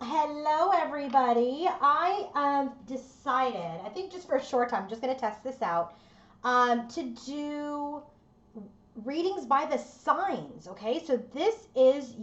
Hello, everybody. I decided, I think just for a short time, I'm just going to test this out, to do readings by the signs. Okay, so this is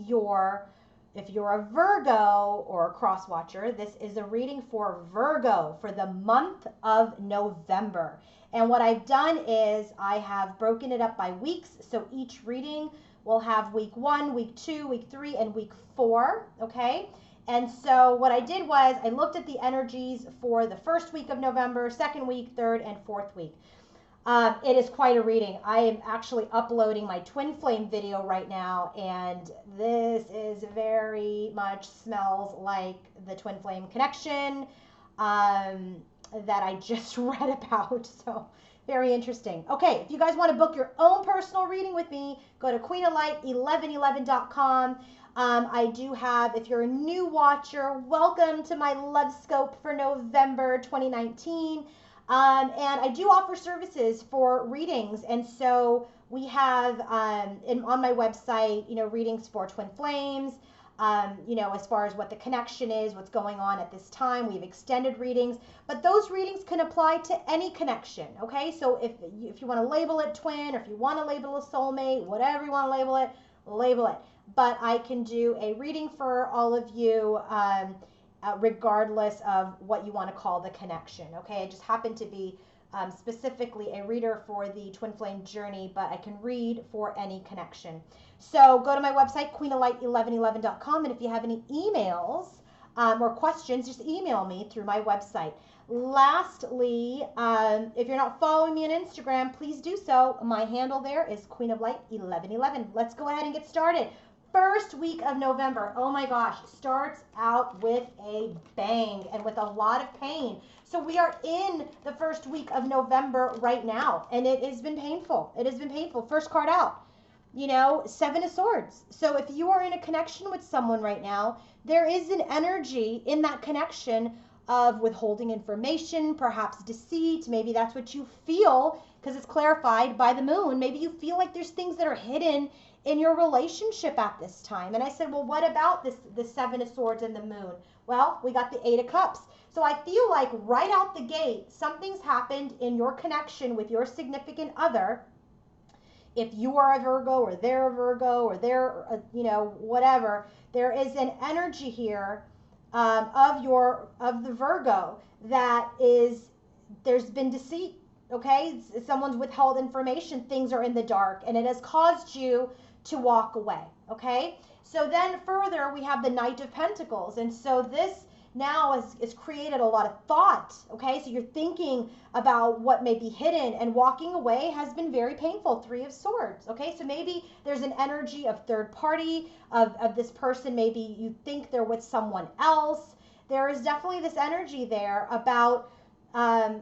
if you're a Virgo or a cross watcher, this is a reading for Virgo for the month of November. And what I've done is I have broken it up by weeks. So each reading will have week 1, week 2, week 3, and week 4. Okay. And so what I did was I looked at the energies for the first week of November, second week, third, and fourth week. It is quite a reading. I am actually uploading my twin flame video right now, and this is very much smells like the twin flame connection that I just read about. So very interesting. Okay, if you guys want to book your own personal reading with me, go to queenoflight1111.com. I do have, if you're a new watcher, welcome to my Love Scope for November 2019. And I do offer services for readings. And so we have on my website, readings for twin flames, as far as what the connection is, what's going on at this time. We have extended readings, but those readings can apply to any connection. Okay, so if you want to label it twin, or if you want to label a soulmate, whatever you want to label it, label it. But I can do a reading for all of you. Regardless of what you want to call the connection. Okay, I just happen to be specifically a reader for the twin flame journey, but I can read for any connection. So go to my website, queenoflight1111.com, and if you have any emails or questions, just email me through my website. Lastly, if you're not following me on Instagram, please do so. My handle there is queenoflight1111. Let's go ahead and get started. First week of November, oh my gosh, starts out with a bang and with a lot of pain. So we are in the first week of November right now, and it has been painful. It has been painful. First card out, Seven of Swords. So if you are in a connection with someone right now, there is an energy in that connection of withholding information, perhaps deceit. Maybe that's what you feel because it's clarified by the moon. Maybe you feel like there's things that are hidden in your relationship at this time. And I said, well, what about the Seven of Swords and the moon? Well, we got the Eight of Cups. So I feel like right out the gate, something's happened in your connection with your significant other. If you are a Virgo or they're a Virgo or they're, whatever, there is an energy here of the Virgo that there's been deceit. Okay, someone's withheld information. Things are in the dark, and it has caused you to walk away. Okay, so then further we have the Knight of Pentacles, and so this now is created a lot of thought. Okay, so you're thinking about what may be hidden, and walking away has been very painful. Three of Swords. Okay, so maybe there's an energy of third party of this person. Maybe you think they're with someone else. There is definitely this energy there about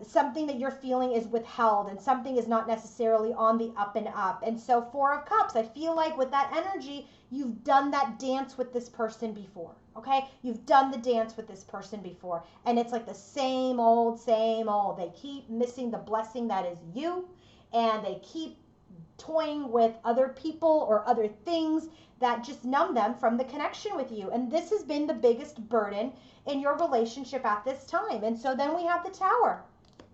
something that you're feeling is withheld, and something is not necessarily on the up and up. And so Four of Cups, I feel like with that energy, you've done that dance with this person before. Okay, you've done the dance with this person before, and it's like the same old, same old. They keep missing the blessing that is you, and they keep toying with other people or other things that just numb them from the connection with you. And this has been the biggest burden in your relationship at this time. And so then we have the Tower.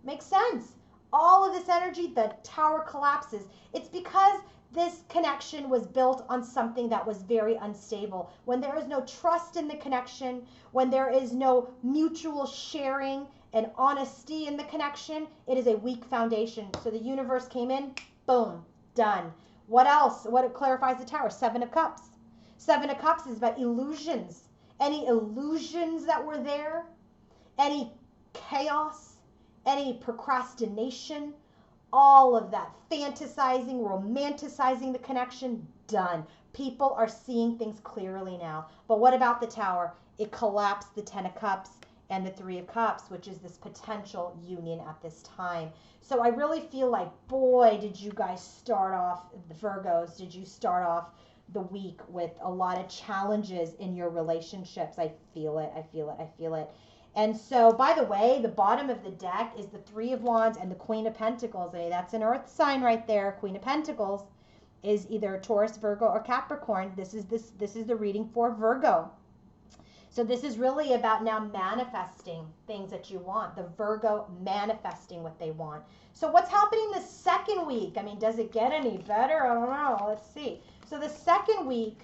Makes sense. All of this energy, the Tower collapses. It's because this connection was built on something that was very unstable. When there is no trust in the connection, when there is no mutual sharing and honesty in the connection, it is a weak foundation. So the universe came in, boom, done. What else? What clarifies the Tower? Seven of Cups. Seven of Cups is about illusions. Any illusions that were there, any chaos, any procrastination, all of that fantasizing, romanticizing the connection, done. People are seeing things clearly now. But what about the Tower? It collapsed the Ten of Cups and the Three of Cups, which is this potential union at this time. So I really feel like, boy, did you guys start off, the Virgos, did you start off the week with a lot of challenges in your relationships. I feel it. I feel it. I feel it. And so, by the way, the bottom of the deck is the Three of Wands and the Queen of Pentacles. That's an earth sign right there. Queen of Pentacles is either Taurus, Virgo, or Capricorn. This is the reading for Virgo. So this is really about now manifesting things that you want. The Virgo manifesting what they want. So what's happening the second week? I mean, does it get any better? I don't know. Let's see. So the second week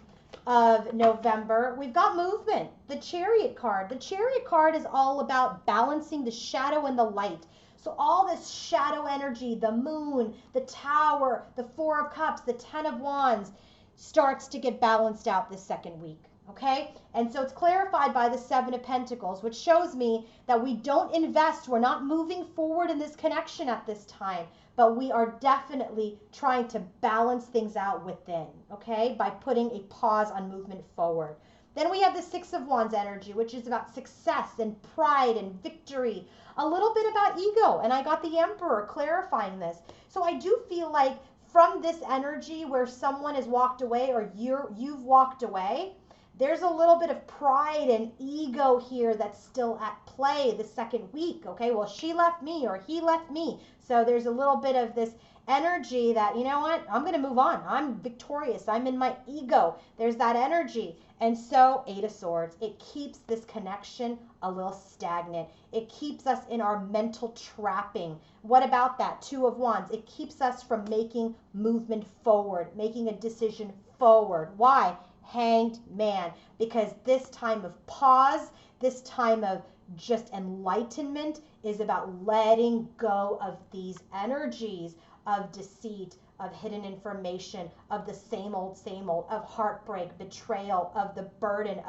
of November, we've got movement. The Chariot card. The Chariot card is all about balancing the shadow and the light. So all this shadow energy, the moon, the tower, the Four of Cups, the Ten of Wands, starts to get balanced out this second week. Okay? And so it's clarified by the Seven of Pentacles, which shows me that we don't invest, we're not moving forward in this connection at this time, but we are definitely trying to balance things out within, okay, by putting a pause on movement forward. Then we have the Six of Wands energy, which is about success and pride and victory, a little bit about ego, and I got the Emperor clarifying this. So I do feel like from this energy where someone has walked away or you've walked away, there's a little bit of pride and ego here that's still at play the second week, okay? Well, she left me or he left me. So there's a little bit of this energy that, you know what, I'm going to move on. I'm victorious. I'm in my ego. There's that energy. And so, Eight of Swords, it keeps this connection a little stagnant. It keeps us in our mental trapping. What about that? Two of Wands. It keeps us from making movement forward, making a decision forward. Why? Hanged Man, because this time of pause, this time of just enlightenment is about letting go of these energies of deceit, of hidden information, of the same old, of heartbreak, betrayal, of the burden,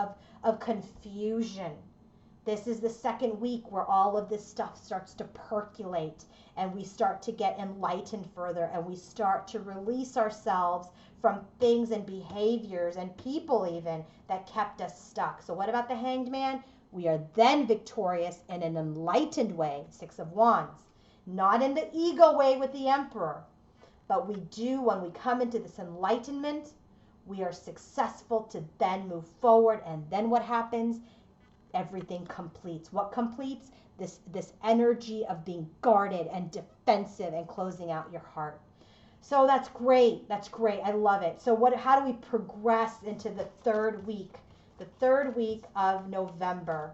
of confusion. This is the second week where all of this stuff starts to percolate and we start to get enlightened further and we start to release ourselves from things and behaviors and people even that kept us stuck. So what about the Hanged Man? We are then victorious in an enlightened way, Six of Wands. Not in the ego way with the Emperor, but we do, when we come into this enlightenment, we are successful to then move forward. And then what happens? Everything completes. What completes? This energy of being guarded and defensive and closing out your heart. So that's great. That's great. I love it. So how do we progress into the third week? The third week of November.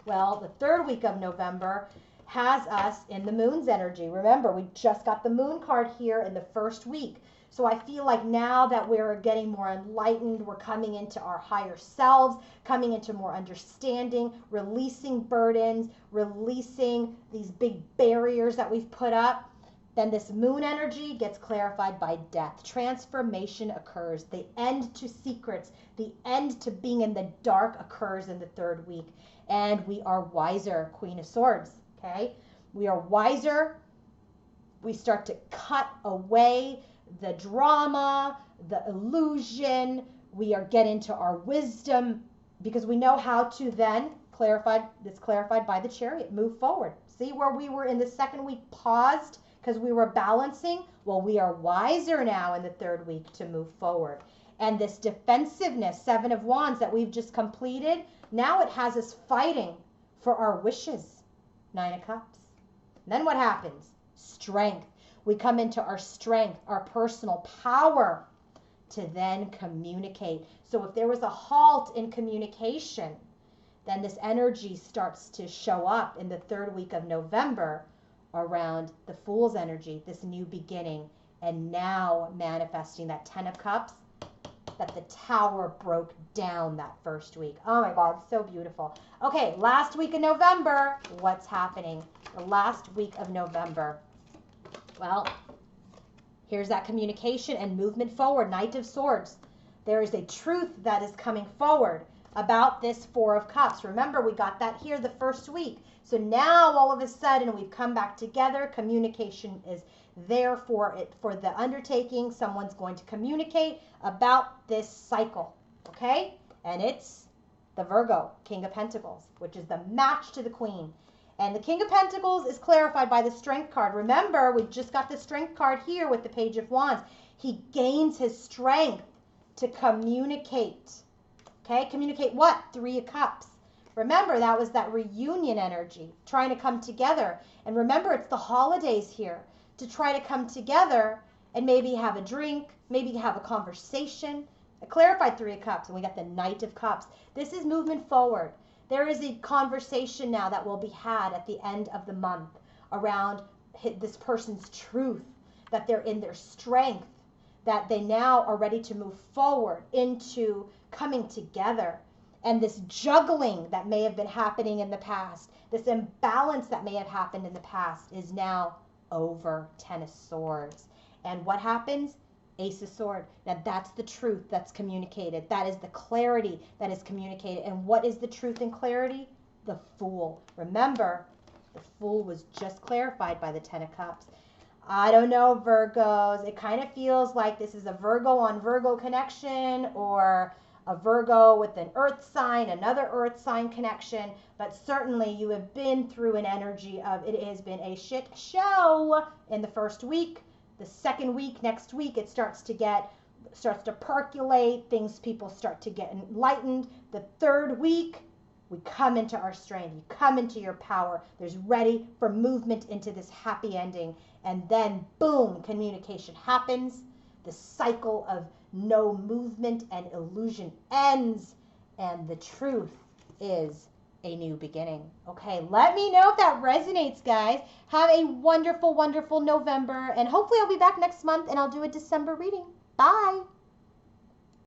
Well, the third week of November has us in the moon's energy. Remember, we just got the moon card here in the first week. So I feel like now that we're getting more enlightened, we're coming into our higher selves, coming into more understanding, releasing burdens, releasing these big barriers that we've put up. Then this moon energy gets clarified by death. Transformation occurs. The end to secrets, the end to being in the dark occurs in the third week. And we are wiser, Queen of Swords, okay? We are wiser. We start to cut away the drama, the illusion. We get into our wisdom because we know how to then clarified by the Chariot, move forward. See where we were in the second week paused because we were balancing? Well, we are wiser now in the third week to move forward. And this defensiveness, Seven of Wands that we've just completed, now it has us fighting for our wishes, Nine of Cups. And then what happens? Strength. We come into our strength, our personal power to then communicate. So if there was a halt in communication, then this energy starts to show up in the third week of November around the Fool's energy, this new beginning, and now manifesting that Ten of Cups, that the tower broke down that first week. Oh my God, so beautiful. Okay, last week of November, what's happening? The last week of November. Well, here's that communication and movement forward, Knight of Swords. There is a truth that is coming forward about this Four of Cups. Remember, we got that here the first week. So now all of a sudden we've come back together. Communication is there for the undertaking. Someone's going to communicate about this cycle, okay? And it's the Virgo, King of Pentacles, which is the match to the Queen. And the King of Pentacles is clarified by the Strength card. Remember, we just got the Strength card here with the Page of Wands. He gains his strength to communicate. Okay, communicate what? Three of Cups. Remember, that was that reunion energy, trying to come together. And remember, it's the holidays here to try to come together and maybe have a drink, maybe have a conversation, A clarified Three of Cups, and we got the Knight of Cups. This is movement forward. There is a conversation now that will be had at the end of the month around this person's truth, that they're in their strength, that they now are ready to move forward into coming together. And this juggling that may have been happening in the past, this imbalance that may have happened in the past is now over. Ten of Swords. And what happens? Ace of Swords. Now that's the truth that's communicated. That is the clarity that is communicated. And what is the truth and clarity? The Fool. Remember, the Fool was just clarified by the Ten of Cups. I don't know, Virgos. It kind of feels like this is a Virgo on Virgo connection, or a Virgo with an earth sign, another earth sign connection. But certainly you have been through an energy of it has been a shit show in the first week. The second week, next week, it starts to percolate. People start to get enlightened. The third week, we come into our strength. You come into your power. There's ready for movement into this happy ending. And then, boom, communication happens. The cycle of no movement and illusion ends. And the truth is a new beginning. Okay, let me know if that resonates, guys. Have a wonderful, wonderful November. And hopefully I'll be back next month and I'll do a December reading. Bye.